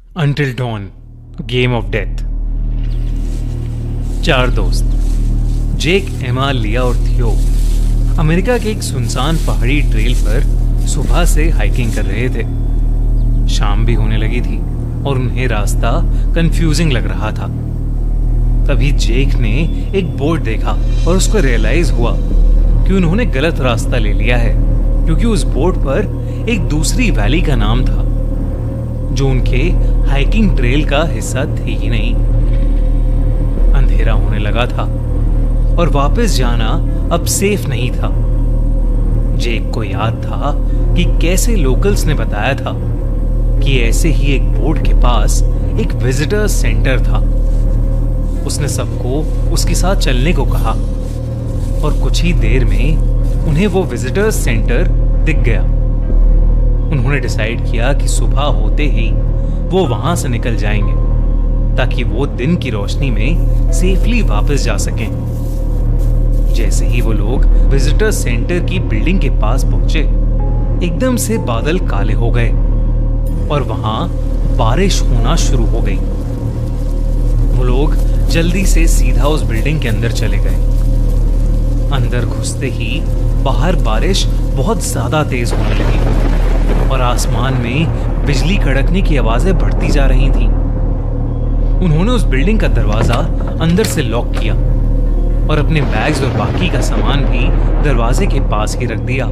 Until Dawn, game of death. चार दोस्त जेक, एमा, लिया और थियो अमेरिका के एक सुनसान पहाड़ी ट्रेल पर सुबह से हाइकिंग कर रहे थे। शाम भी होने लगी थी और उन्हें रास्ता कंफ्यूजिंग लग रहा था। तभी जेक ने एक बोर्ड देखा और उसको रियलाइज हुआ कि उन्होंने गलत रास्ता ले लिया है, क्योंकि उस बोर्ड पर एक दूसरी वैली का नाम था जो उनके हाइकिंग ट्रेल का हिस्सा थी ही नहीं। अंधेरा होने लगा था और वापस जाना अब सेफ नहीं था। जेक को याद था कि कैसे लोकल्स ने बताया था कि ऐसे ही एक बोर्ड के पास एक विजिटर सेंटर था। उसने सबको उसके साथ चलने को कहा और कुछ ही देर में उन्हें वो विजिटर सेंटर दिख गया। उन्होंने डिसाइड किया कि सुबह होते ही वो वहां से निकल जाएंगे ताकि वो दिन की रोशनी में सेफली वापस जा सकें। जैसे ही वो लोग विजिटर सेंटर की बिल्डिंग के पास पहुंचे, एकदम से बादल काले हो गए और वहां बारिश होना शुरू हो गई। वो लोग जल्दी से सीधा उस बिल्डिंग के अंदर चले गए। अंदर घुसते ही बाहर बारिश बहुत ज्यादा तेज होने लगी और आसमान में बिजली कड़कने की आवाजें बढ़ती जा रही थीं। उन्होंने उस बिल्डिंग का दरवाजा अंदर से लॉक किया और अपने बैग्स और बाकी का सामान भी दरवाजे के पास ही रख दिया।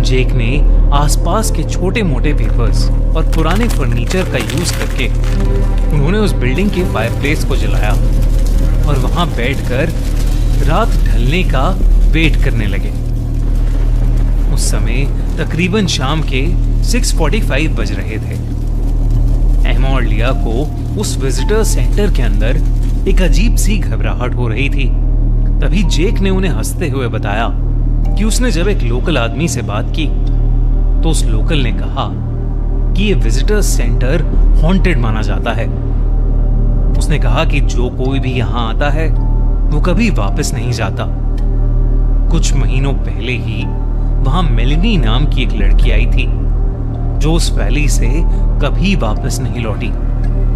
जेक ने आसपास के छोटे मोटे पेपर्स और पुराने फर्नीचर का यूज करके उन्होंने उस बिल्डिंग के फायरप्लेस को जलाया और वहां बैठकर रात ढलने का वेट करने लगे। उस समय तकरीबन शाम के 6:45 बज रहे थे। एमा और लिया को उस विजिटर सेंटर के अंदर एक अजीब सी घबराहट हो रही थी। तभी जेक ने उन्हें हंसते हुए बताया कि उसने जब एक लोकल आदमी से बात की तो उस लोकल ने कहा कि ये विजिटर सेंटर हॉन्टेड माना जाता है। उसने कहा कि जो कोई भी यहाँ आता है वो कभी वापस नहीं जाता। कुछ महीनों पहले ही वहां मेलिनी नाम की एक लड़की आई थी जो उस वैली से कभी वापस नहीं लौटी।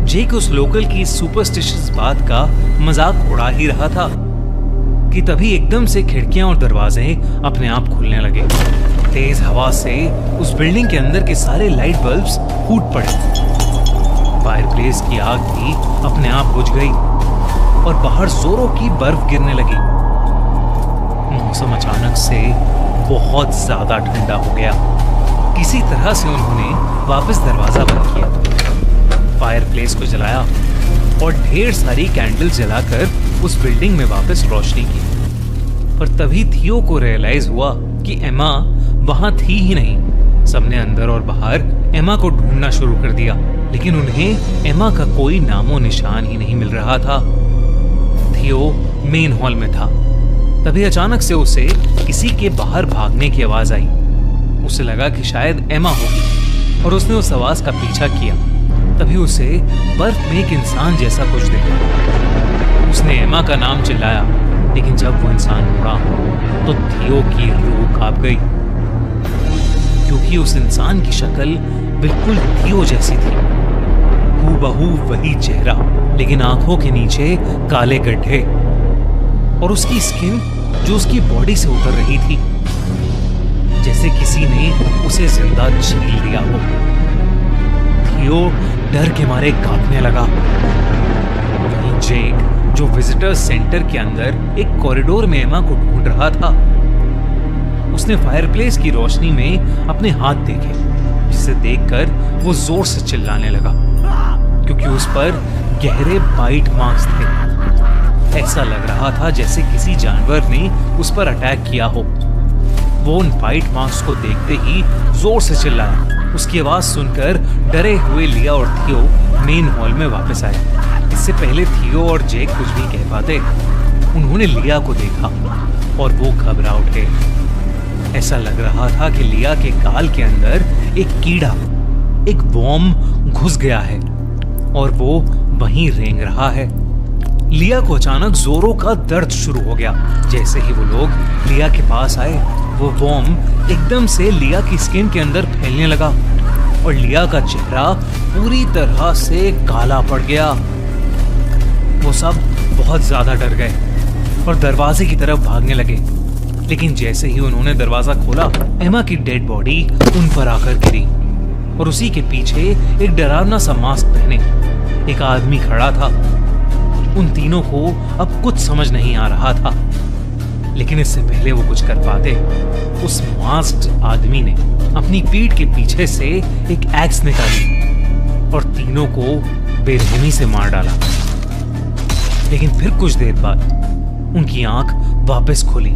जेक उस लोकल की सुपरस्टिशियस बात का मजाक उड़ा ही रहा था कि तभी एकदम से खिड़कियां और दरवाजे अपने आप खुलने लगे। तेज हवा से उस बिल्डिंग के अंदर के सारे लाइट बल्ब्स फूट पड़े। फायरप्लेस की आग भी अपने आप बुझ गई और बाहर जोरों की बर्फ गिरने लगी। मौसम अचानक से बहुत ज्यादा ठंडा हो गया। किसी तरह से उन्होंने वापस दरवाजा बंद किया, फायरप्लेस को जलाया और ढेर सारी कैंडल्स जलाकर उस बिल्डिंग में वापस रोशनी की। पर तभी थियो को रियलाइज हुआ कि एमा वहां थी ही नहीं। सबने अंदर और बाहर एमा को ढूंढना शुरू कर दिया, लेकिन उन्हें एमा का कोई नामो निशान ही नहीं मिल रहा था। थियो मेन हॉल में था। तभी अचानक से उसे किसी के बाहर भागने की आवाज आई। उसे लगा कि शायद एमा होगी और उसने उस आवाज का पीछा किया। तभी उसे बर्फ में एक इंसान जैसा कुछ दिखा। उसने एमा का नाम चिल्लाया, लेकिन जब वो इंसान मुड़ा तो थियो की रूह कांप गई, क्योंकि उस इंसान की शक्ल बिल्कुल थियो जैसी थी। हूबहू वही चेहरा, लेकिन आंखों के नीचे काले गड्ढे और उसकी स्किन जो उसकी बॉडी से उतर रही थी, जैसे किसी ने उसे जिंदा छील दिया हो। थियो डर के मारे कांपने लगा। वहीं जेक, जो विजिटर सेंटर के अंदर एक कॉरिडोर में एमा को ढूंढ रहा था, उसने फायरप्लेस की रोशनी में अपने हाथ देखे, जिसे देखकर वो जोर से चिल्लाने लगा, क्योंकि उस पर गहरे बाइट मार्क्स थे। ऐसा लग रहा था जैसे किसी जानवर ने उस पर अटैक किया हो। वो उन बाइट मार्क्स को देखते ही जोर से चिल्लाया। उसकी आवाज सुनकर डरे हुए लिया और थियो मेन हॉल में वापस आए। इससे पहले थियो और जेक कुछ भी कह पाते, उन्होंने लिया को देखा और वो घबरा उठे। ऐसा लग रहा था कि लिया के गाल के अंदर एक कीड़ा, एक वॉर्म घुस गया है और वो वहीं रेंग रहा है। लिया को अचानक जोरों का दर्द शुरू हो गया। जैसे ही वो लोग लिया के पास आए, वो वॉर्म एकदम से लिया की स्किन के अंदर फैलने लगा और लिया का चेहरा पूरी तरह से काला पड़ गया। वो सब बहुत ज्यादा डर गए और दरवाजे की तरफ भागने लगे। लेकिन जैसे ही उन्होंने दरवाजा खोला, एमा की डेड बॉडी उन पर आकर गिरी और उसी के पीछे एक डरावना सा मास्क पहने एक आदमी खड़ा था। उन तीनों को अब कुछ समझ नहीं आ रहा था, लेकिन इससे पहले वो कुछ कर पाते, उस मास्क्ड आदमी ने अपनी पीठ के पीछे से एक एक्स निकाली और तीनों को बेरहमी से मार डाला। लेकिन फिर कुछ देर बाद उनकी आंख वापस खुली,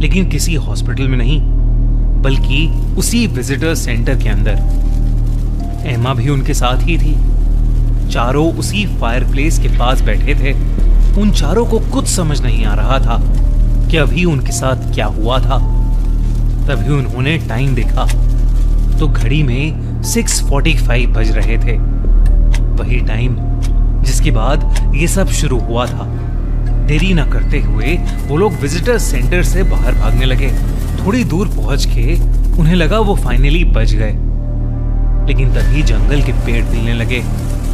लेकिन किसी हॉस्पिटल में नहीं, बल्कि उसी विजिटर सेंटर के अंदर। एमा भी उनके साथ ही थी। चारों उसी फायरप्लेस के पास बैठे थे। उन चारों को कुछ समझ नहीं आ रहा था कि अभी उनके साथ क्या हुआ था। तभी उन्होंने टाइम देखा तो घड़ी में 6:45 बज रहे थे, वही टाइम जिसके बाद ये सब शुरू हुआ था। देरी न करते हुए वो लोग विजिटर सेंटर से बाहर भागने लगे। थोड़ी दूर पहुंच के उन्हें लगा वो फाइनली बच गए, लेकिन तभी जंगल के पेड़ हिलने लगे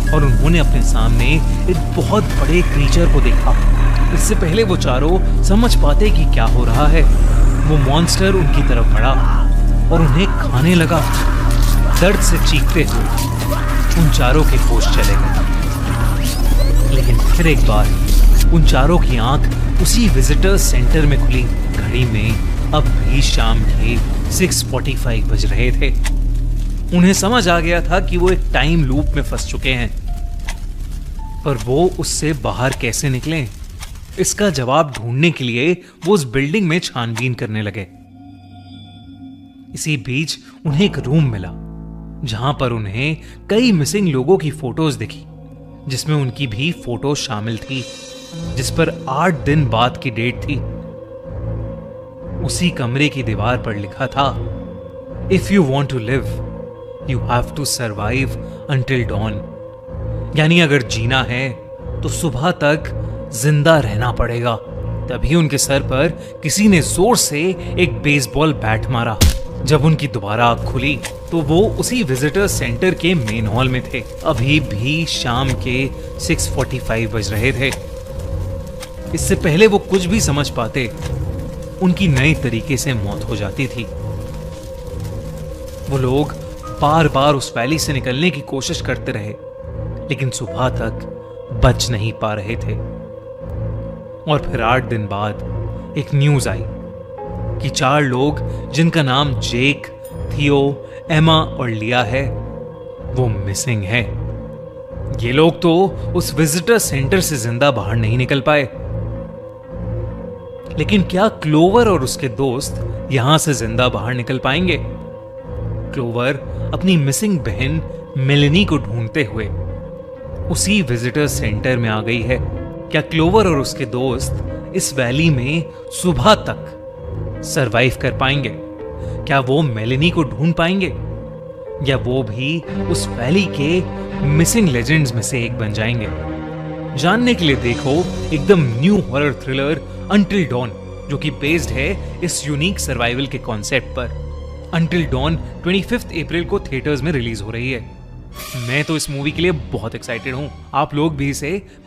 और उन्होंने अपने सामने एक बहुत बड़े क्रीचर को देखा। इससे पहले वो चारों समझ पाते कि क्या हो रहा है, वो मॉन्स्टर उनकी तरफ बढ़ा और उन्हें खाने लगा। दर्द से चीखते हुए उन चारों के होश चले गए। लेकिन फिर एक बार उन चारों की आंख उसी विजिटर सेंटर में खुली। घड़ी में अब भी शाम के 6:45 बज रहे थे। उन्हें समझ आ गया था कि वो एक टाइम लूप में फंस चुके हैं, पर वो उससे बाहर कैसे निकलें, इसका जवाब ढूंढने के लिए वो उस बिल्डिंग में छानबीन करने लगे। इसी बीच उन्हें एक रूम मिला जहां पर उन्हें कई मिसिंग लोगों की फोटोज दिखी, जिसमें उनकी भी फोटो शामिल थी, जिस पर 8 दिन बाद की डेट थी। उसी कमरे की दीवार पर लिखा था, if you want to live you have to survive until dawn. यानी अगर जीना है तो सुबह तक जिंदा रहना पड़ेगा। तभी उनके सर पर किसी ने जोर से एक बेसबॉल बैट मारा। जब उनकी दोबारा आंख खुली तो वो उसी विजिटर सेंटर के मेन हॉल में थे। अभी भी शाम के 6:45 बज रहे थे। इससे पहले वो कुछ भी समझ पाते, उनकी नई तरीके से मौत हो जाती थी। वो लोग बार बार उस वैली से निकलने की कोशिश करते रहे, लेकिन सुबह तक बच नहीं पा रहे थे। और फिर 8 दिन बाद एक न्यूज आई कि 4 लोग, जिनका नाम जेक, थियो, एमा और लिया है, वो मिसिंग है। ये लोग तो उस विजिटर सेंटर से जिंदा बाहर नहीं निकल पाए, लेकिन क्या क्लोवर और उसके दोस्त यहां से जिंदा बाहर निकल पाएंगे? क्लोवर अपनी मिसिंग बहन मेलेनी को ढूंढते हुए उसी विजिटर सेंटर में आ गई है। क्या क्लोवर और उसके दोस्त इस वैली में सुबह तक सरवाइव कर पाएंगे? क्या वो मेलेनी को ढूंढ पाएंगे, या वो भी उस वैली के मिसिंग लेजेंड्स में से एक बन जाएंगे? जानने के लिए देखो एकदम new horror thriller until dawn, जो कि बेस्ड है इस यूनिक सर्वाइवल के कॉन्सेप्ट पर। अंटिल डॉन 25 अप्रैल को थिएटर्स में रिलीज हो रही है। मैं तो इस मूवी के लिए बहुत एक्साइटेड हूं। आप लोग भी इसे